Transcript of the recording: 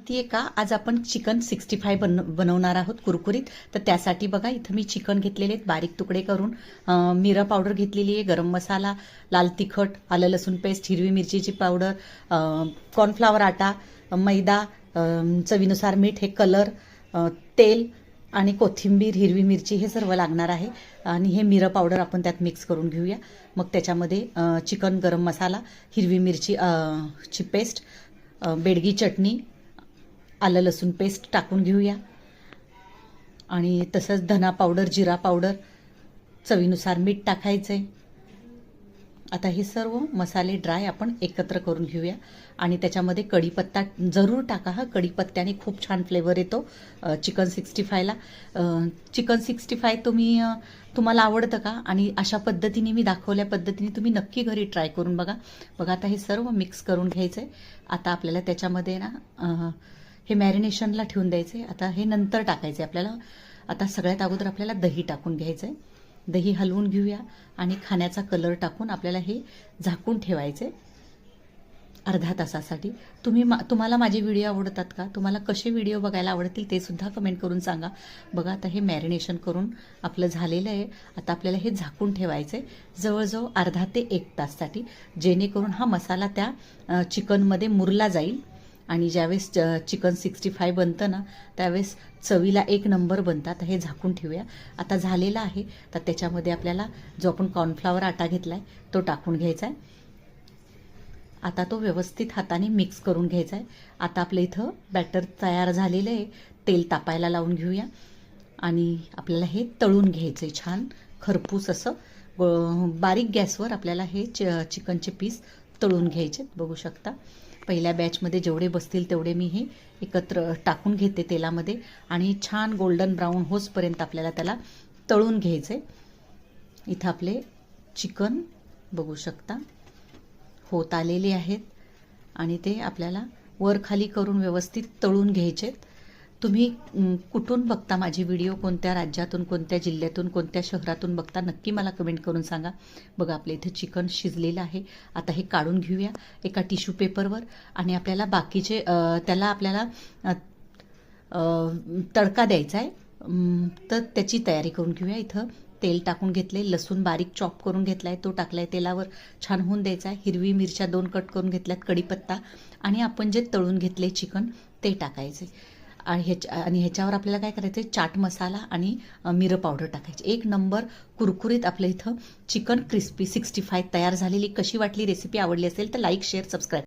माहिती आहे का, आज आपण चिकन 65 बनवणार आहोत कुरकुरीत. तर त्यासाठी बघा इथं मी चिकन घेतलेले आहेत बारीक तुकडे करून, मिरा पावडर घेतलेली आहे, गरम मसाला, लाल तिखट, आलं लसूण पेस्ट, हिरवी मिरचीची पावडर, कॉर्नफ्लॉवर आटा, मैदा, चवीनुसार मीठ, हे कलर, तेल आणि कोथिंबीर, हिरवी मिरची हे सर्व लागणार आहे. आणि हे मिरं पावडर आपण त्यात मिक्स करून घेऊया. मग त्याच्यामध्ये चिकन, गरम मसाला, हिरवी मिरची ची पेस्ट, बेडगी चटणी, आलं लसूण पेस्ट टाकून घेऊया. आणि तसंच धना पावडर, जिरा पावडर, चवीनुसार मीठ टाकायचं आहे. आता हे सर्व मसाले ड्राय आपण एकत्र करून घेऊया. आणि त्याच्यामध्ये कढीपत्ता जरूर टाका. हा कढीपत्त्याने खूप छान फ्लेवर येतो चिकन 65ला. चिकन 65 तुम्हाला आवडतं का? आणि अशा पद्धतीने मी दाखवल्या पद्धतीने तुम्ही नक्की घरी ट्राय करून बघा. आता हे सर्व मिक्स करून घ्यायचं आहे. आता आपल्याला त्याच्यामध्ये ना हे मॅरिनेशनला ठेवून द्यायचं आहे. आता हे नंतर टाकायचं आहे आपल्याला. आता सगळ्यात अगोदर आपल्याला दही टाकून घ्यायचं आहे. दही हलवून घेऊया आणि खाण्याचा कलर टाकून आपल्याला हे झाकून ठेवायचं आहे अर्धा तासासाठी. तुम्हाला माझे व्हिडिओ आवडतात का? तुम्हाला कसे व्हिडिओ बघायला आवडतील ते सुद्धा कमेंट करून सांगा. बघा आता हे मॅरिनेशन करून आपलं झालेलं आहे. आता आपल्याला हे झाकून ठेवायचं आहे जवळजवळ अर्धा ते 1 ताससाठी, जेणेकरून हा मसाला त्या चिकनमध्ये मुरला जाईल. आणि ज्यावेळेस चिकन 65 बनतं ना, त्यावेळेस चवीला 1 नंबर बनतात. हे झाकून ठेवूया. आता झालेलं आहे. तर त्याच्यामध्ये आपल्याला जो आपण कॉर्नफ्लॉवर आटा घेतला आहे तो टाकून घ्यायचा आहे. आता तो व्यवस्थित हाताने मिक्स करून घ्यायचा आहे. आता आपलं इथं बॅटर तयार झालेलं आहे. तेल तापायला लावून घेऊया आणि आपल्याला हे तळून घ्यायचं आहे छान खरपूस असं. बारीक गॅसवर आपल्याला हे चिकनचे पीस तळून घ्यायचे. बघू शकता पहिल्या बॅचमध्ये जेवढे बसतील तेवढे मी हे एकत्र टाकून घेते तेलामध्ये आणि छान गोल्डन ब्राऊन होसपर्यंत आपल्याला त्याला तळून घ्यायचं आहे. इथं आपले चिकन बघू शकता होत आलेले आहेत आणि ते आपल्याला वर खाली करून व्यवस्थित तळून घ्यायचे. तुम्ही कुठून बघता माझे व्हिडिओ, कोणत्या राज्यातून, कोणत्या जिल्ह्यातून, कोणत्या शहरातून बघता, नक्की मला कमेंट करून सांगा. बघा आपल्या इथे चिकन शिजलेलं आहे. आता हे काढून घेऊया एका टिश्यू पेपरवर आणि आपल्याला बाकीचे त्याला आपल्याला तडका द्यायचा आहे. तर त्याची तयारी करून घेऊया. इथं तेल टाकून घेतले, लसूण बारीक चॉप करून घेतला आहे तो टाकला आहे तेलावर, छान होऊन द्यायचा आहे. हिरवी मिरच्या 2 कट करून घेतल्यात, कढीपत्ता आणि आपण जे तळून घेतले चिकन ते टाकायचे. आणि ह्याच्यावर आपल्याला काय करायचं आहे, चाट मसाला आणि मिरं पावडर टाकायची. 1 नंबर कुरकुरीत आपलं इथं चिकन क्रिस्पी 65 तयार झालेली. कशी वाटली रेसिपी? आवडली असेल तर लाईक, शेअर, सबस्क्राईब.